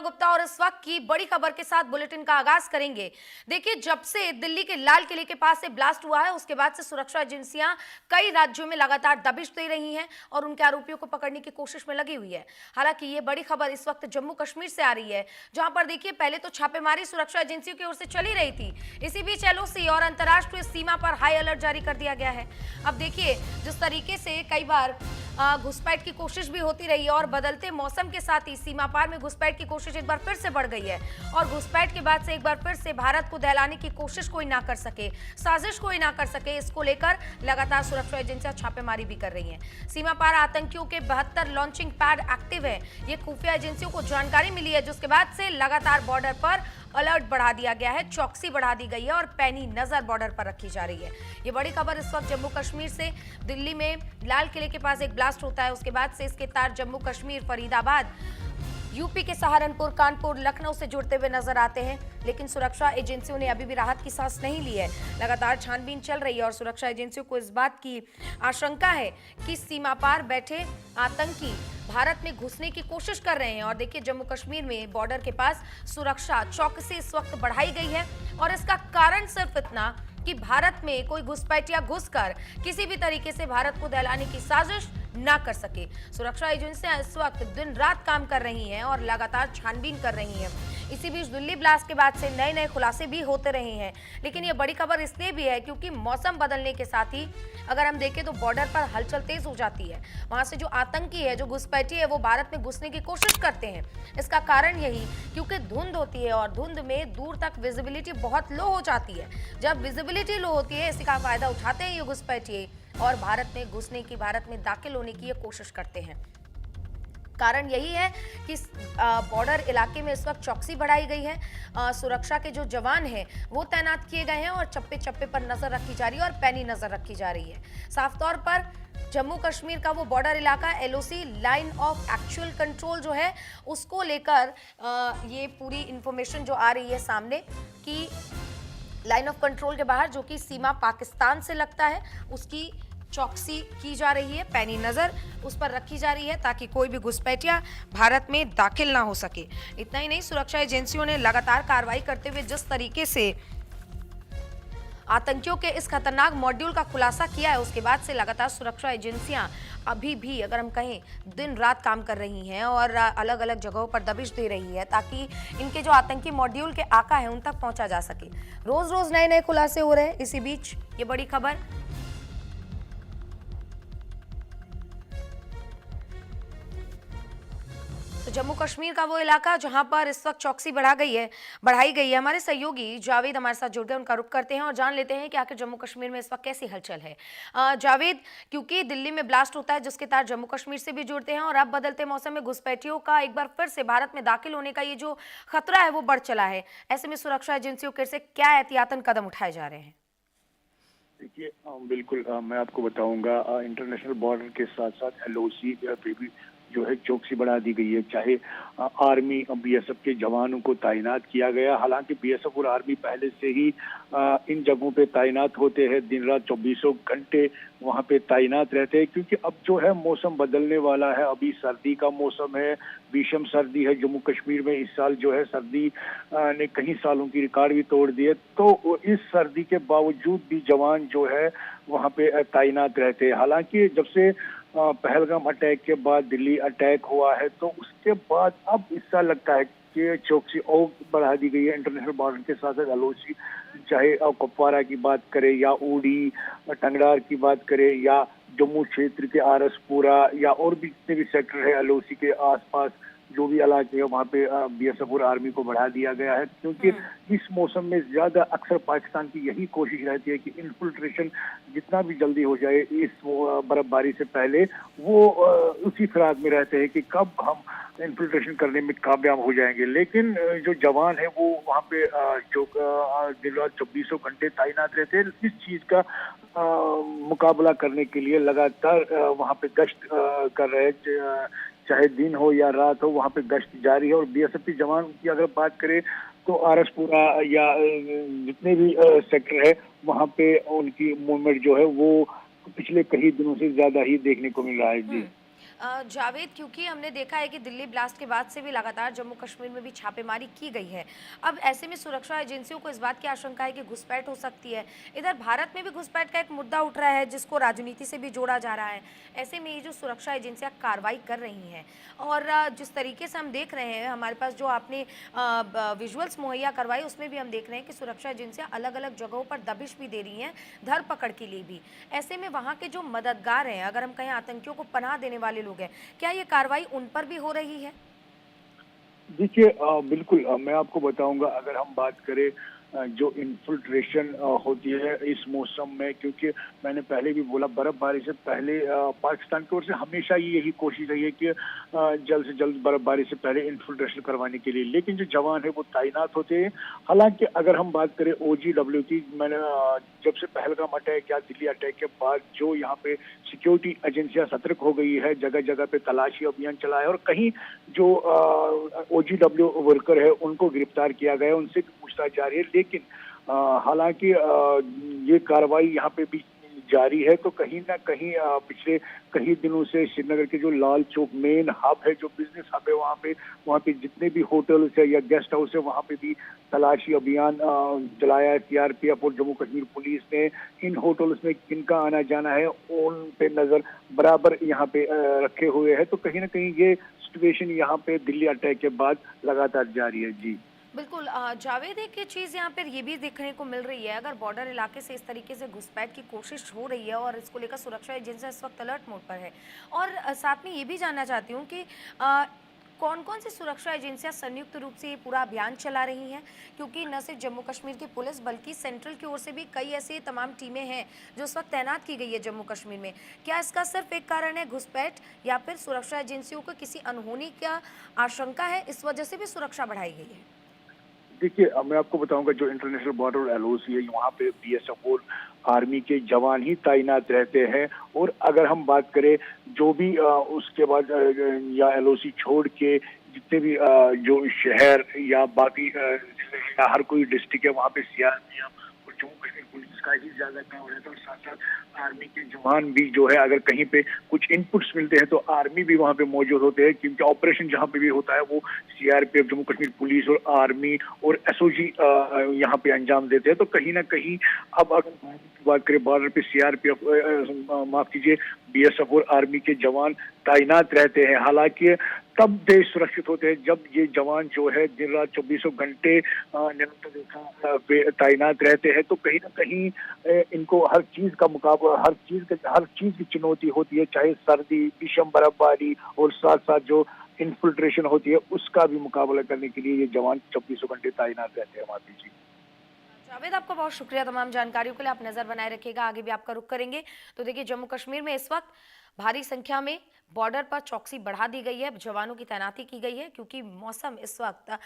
गुप्ता और इस वक्त की बड़ी खबर के साथ बुलेटिन का आगाज करेंगे। देखिए, जब से दिल्ली के लाल किले के पास से ब्लास्ट हुआ है उसके बाद से सुरक्षा एजेंसियां कई राज्यों में लगातार दबिश दे रही हैं और उनके आरोपियों को पकड़ने की कोशिश में लगी हुई है। हालांकि ये बड़ी खबर इस वक्त जम्मू कश्मीर से आ रही है, जहां पर देखिए पहले तो छापेमारी सुरक्षा एजेंसियों की ओर से चली रही थी। इसी बीच एलओसी और अंतर्राष्ट्रीय सीमा पर हाई अलर्ट जारी कर दिया गया है। अब देखिए, जिस तरीके से कई बार घुसपैठ की कोशिश भी होती रही है और बदलते मौसम के साथ ही सीमा पार में घुसपैठ की कोशिश एक बार फिर से बढ़ गई है और घुसपैठ के बाद से एक बार फिर से भारत को दहलाने की कोशिश कोई ना कर सके, साजिश कोई ना कर सके, इसको लेकर लगातार सुरक्षा एजेंसियां छापेमारी भी कर रही हैं। सीमा पार आतंकियों के 72 लॉन्चिंग पैड एक्टिव है, ये खुफिया एजेंसियों को जानकारी मिली है, जिसके बाद से लगातार बॉर्डर पर अलर्ट बढ़ा दिया गया है, चौकसी बढ़ा दी गई है और पैनी नजर बॉर्डर पर रखी जा रही है। ये बड़ी खबर इस वक्त जम्मू कश्मीर से। दिल्ली में लाल किले के पास एक ब्लास्ट होता है, उसके बाद से इसके तार जम्मू कश्मीर, फरीदाबाद, यूपी के सहारनपुर, कानपुर, लखनऊ से जुड़ते हुए नजर आते हैं। लेकिन सुरक्षा एजेंसियों ने अभी भी राहत की सांस नहीं ली है। लगातार छानबीन चल रही है और सुरक्षा एजेंसियों को इस बात की आशंका है कि सीमा पार बैठे आतंकी भारत में घुसने की कोशिश कर रहे हैं। और देखिए, जम्मू कश्मीर में बॉर्डर के पास सुरक्षा चौकसी इस वक्त बढ़ाई गई है और इसका कारण सिर्फ इतना कि भारत में कोई घुसपैठिया घुसकर किसी भी तरीके से भारत को दहलाने की साजिश ना कर सके। सुरक्षा एजेंसियां इस वक्त दिन रात काम कर रही हैं और लगातार छानबीन कर रही हैं। इसी बीच दिल्ली ब्लास्ट के बाद से नए नए खुलासे भी होते रहे हैं। लेकिन ये बड़ी खबर इसलिए भी है क्योंकि मौसम बदलने के साथ ही अगर हम देखें तो बॉर्डर पर हलचल तेज हो जाती है। वहां से जो आतंकी है, जो घुसपैठी है, वो भारत में घुसने की कोशिश करते हैं। इसका कारण यही क्योंकि धुंध होती है और धुंध में दूर तक विजिबिलिटी बहुत लो हो जाती है। जब विजिबिलिटी लो होती है, इसी का फायदा उठाते हैं ये घुसपैठी और भारत में घुसने की, भारत में दाखिल होने की ये कोशिश करते हैं। कारण यही है कि बॉर्डर इलाके में इस वक्त चौकसी बढ़ाई गई है। सुरक्षा के जो जवान हैं वो तैनात किए गए हैं और चप्पे चप्पे पर नजर रखी जा रही है और पैनी नजर रखी जा रही है। साफ तौर पर जम्मू कश्मीर का वो बॉर्डर इलाका, LOC, line of actual control जो है, उसको लेकर ये पूरी इंफॉर्मेशन जो आ रही है सामने कि लाइन ऑफ कंट्रोल के बाहर, जो कि सीमा पाकिस्तान से लगता है, उसकी चौकसी की जा रही है, पैनी नजर उस पर रखी जा रही है ताकि कोई भी घुसपैठिया भारत में दाखिल ना हो सके। इतना ही नहीं, सुरक्षा एजेंसियों ने लगातार कार्रवाई करते हुए जिस तरीके से आतंकियों के इस खतरनाक मॉड्यूल का खुलासा किया है, उसके बाद से लगातार सुरक्षा एजेंसियां अभी भी, अगर हम कहें, दिन रात काम कर रही हैं और अलग अलग जगहों पर दबिश दे रही है ताकि इनके जो आतंकी मॉड्यूल के आका है उन तक पहुंचा जा सके। रोज रोज नए नए खुलासे हो रहे हैं। इसी बीच ये बड़ी खबर तो जम्मू कश्मीर का वो इलाका जहां पर इस वक्त चौकसी बढ़ाई गई है। हमारे सहयोगी जावेद हमारे साथ जुड़ गए, उनका रुख करते हैं और जान लेते हैं कि आखिर जम्मू कश्मीर में इस वक्त कैसी हलचल है। जावेद, क्योंकि दिल्ली में ब्लास्ट होता है जिसके तार जम्मू कश्मीर से भी जुड़ते हैं और अब बदलते मौसम में घुसपैठियों का एक बार फिर से भारत में दाखिल होने का ये जो खतरा है वो बढ़ चला है, ऐसे में सुरक्षा एजेंसियों की ओर से क्या एहतियातन कदम उठाए जा रहे हैं? देखिए, बिल्कुल मैं आपको बताऊंगा, इंटरनेशनल बॉर्डर के साथ साथ एलओसी पे भी जो है चौकसी बढ़ा दी गई है। चाहे आर्मी, बीएसएफ के जवानों को तैनात किया गया। हालांकि बीएसएफ और आर्मी पहले से ही इन जगहों पे तैनात होते हैं, दिन रात 24 घंटे वहां पे तैनात रहते हैं, क्योंकि अब जो है मौसम बदलने वाला है। अभी सर्दी का मौसम है, भीषण सर्दी है जम्मू कश्मीर में। इस साल जो है सर्दी ने कई सालों की रिकॉर्ड भी तोड़ दी है। तो इस सर्दी के बावजूद भी जवान जो है वहां पे तैनात रहते हैं। हालांकि जब से पहलगाम अटैक के बाद दिल्ली अटैक हुआ है, तो उसके बाद अब ऐसा लगता है कि चौकसी और बढ़ा दी गई है इंटरनेशनल बॉर्डर के साथ साथ एलओसी। चाहे कुपवारा की बात करें या उड़ी, टंगडार की बात करें या जम्मू क्षेत्र के आरसपुरा या और भी जितने भी सेक्टर है एलओसी के आसपास जो भी इलाके है, वहाँ पे बीएसएफ और आर्मी को बढ़ा दिया गया है। क्योंकि इस मौसम में ज्यादा अक्सर पाकिस्तान की यही कोशिश रहती है कि इन्फिल्ट्रेशन जितना भी जल्दी हो जाए इस बर्फबारी से पहले, वो उसी फिराक में रहते हैं कि कब हम इन्फिल्ट्रेशन करने में कामयाब हो जाएंगे। लेकिन जो जवान है वो वहाँ पे जो दिन रात 24 घंटे तैनात रहते हैं। इस चीज का मुकाबला करने के लिए लगातार वहाँ पे गश्त कर रहे हैं, चाहे दिन हो या रात हो, वहाँ पे गश्त जारी है। और बीएसएफ के जवान की अगर बात करें तो आरसपुरा या जितने भी सेक्टर है वहाँ पे उनकी मूवमेंट जो है वो पिछले कई दिनों से ज्यादा ही देखने को मिल रहा है। जी, जावेद, क्योंकि हमने देखा है कि दिल्ली ब्लास्ट के बाद से भी लगातार जम्मू कश्मीर में भी छापेमारी की गई है। अब ऐसे में सुरक्षा एजेंसियों को इस बात की आशंका है कि घुसपैठ हो सकती है। इधर भारत में भी घुसपैठ का एक मुद्दा उठ रहा है जिसको राजनीति से भी जोड़ा जा रहा है। ऐसे में ये जो सुरक्षा एजेंसियां कार्रवाई कर रही हैं और जिस तरीके से हम देख रहे हैं, हमारे पास जो आपने विजुअल्स मुहैया करवाए उसमें भी हम देख रहे हैं कि सुरक्षा एजेंसियां अलग अलग जगहों पर दबिश भी दे रही हैं, धरपकड़ के लिए भी। ऐसे में वहाँ के जो मददगार हैं, अगर हम कहें आतंकियों को पनाह देने वाले लोग हैं, क्या ये कार्रवाई उन पर भी हो रही है? देखिए बिल्कुल मैं आपको बताऊंगा अगर हम बात करें जो इन्फिल्ट्रेशन होती है इस मौसम में, क्योंकि मैंने पहले भी बोला बर्फबारी से पहले पाकिस्तान की ओर से हमेशा ही यही कोशिश रही है कि जल्द से जल्द बर्फबारी से पहले इन्फिल्ट्रेशन करवाने के लिए, लेकिन जो जवान है वो तैनात होते हैं। हालांकि अगर हम बात करें OGW की, मैंने जब से पहलगाम अटैक या दिल्ली अटैक के बाद जो यहाँ पे सिक्योरिटी एजेंसियां सतर्क हो गई है, जगह जगह पे तलाशी अभियान चला है और कहीं जो OGW वर्कर है उनको गिरफ्तार किया गया है, उनसे भी पूछताछ जारी है। लेकिन हालांकि ये कार्रवाई यहाँ पे भी जारी है, तो कहीं ना कहीं पिछले कई दिनों से श्रीनगर के जो लाल चौक मेन हब है, जो बिजनेस हब है, वहाँ पे जितने भी होटल्स है या गेस्ट हाउस है, वहाँ पे भी तलाशी अभियान चलाया है CRPF और जम्मू कश्मीर पुलिस ने। इन होटल्स में किनका आना जाना है उन पे नजर बराबर यहाँ पे रखे हुए है। तो कहीं ना कहीं ये सिचुएशन यहाँ पे दिल्ली अटैक के बाद लगातार जारी है। जी बिल्कुल जावेद, एक ये चीज़ यहाँ पर ये भी देखने को मिल रही है, अगर बॉर्डर इलाके से इस तरीके से घुसपैठ की कोशिश हो रही है और इसको लेकर सुरक्षा एजेंसियां इस वक्त अलर्ट मोड पर है। और साथ में ये भी जानना चाहती हूँ कि कौन कौन सी सुरक्षा एजेंसियां संयुक्त रूप से ये पूरा अभियान चला रही हैं, क्योंकि न सिर्फ जम्मू कश्मीर की पुलिस बल्कि सेंट्रल की ओर से भी कई ऐसी तमाम टीमें हैं जो इस वक्त तैनात की गई है जम्मू कश्मीर में। क्या इसका सिर्फ एक कारण है घुसपैठ, या फिर सुरक्षा एजेंसियों को किसी अनहोनी का आशंका है, इस वजह से भी सुरक्षा बढ़ाई गई है? देखिए मैं आपको बताऊंगा जो इंटरनेशनल बॉर्डर LOC है, वहाँ पे BSF और आर्मी के जवान ही तैनात रहते हैं। और अगर हम बात करें जो भी उसके बाद या LOC छोड़ के जितने भी जो शहर या बाकी जिले हैं या हर कोई डिस्ट्रिक्ट है, वहाँ पे CRPF और जम्मू कश्मीर पुलिस का ही ज्यादा काम रहता है। और साथ साथ आर्मी के जवान भी जो है, अगर कहीं पे कुछ इनपुट्स मिलते हैं तो आर्मी भी वहाँ पे मौजूद होते हैं, क्योंकि ऑपरेशन जहाँ पे भी होता है वो CRPF जम्मू कश्मीर पुलिस और आर्मी और SOG यहाँ पे अंजाम देते हैं। तो कहीं ना कहीं अब अगर बात करें बॉर्डर पे CRPF माफ कीजिए BSF और आर्मी के जवान तैनात रहते हैं। हालांकि तब देश सुरक्षित होते हैं जब ये जवान जो है दिन रात 24 घंटे निरंतर तैनात रहते हैं। तो कहीं ना कहीं इनको हर चीज का मुकाबला, हर चीज की चुनौती होती है, चाहे सर्दी, भीषण बर्फबारी और साथ साथ जो इन्फिल्ट्रेशन होती है उसका भी मुकाबला करने के लिए ये जवान 24 घंटे तैनात रहते हैं वहाँ पे। जी जावेद, आपका बहुत शुक्रिया तमाम जानकारियों के लिए। आप नजर बनाए रखिएगा, आगे भी आपका रुख करेंगे। तो देखिए, जम्मू कश्मीर में इस वक्त भारी संख्या में बॉर्डर पर चौकसी बढ़ा दी गई है, जवानों की तैनाती की गई है, क्योंकि मौसम इस वक्त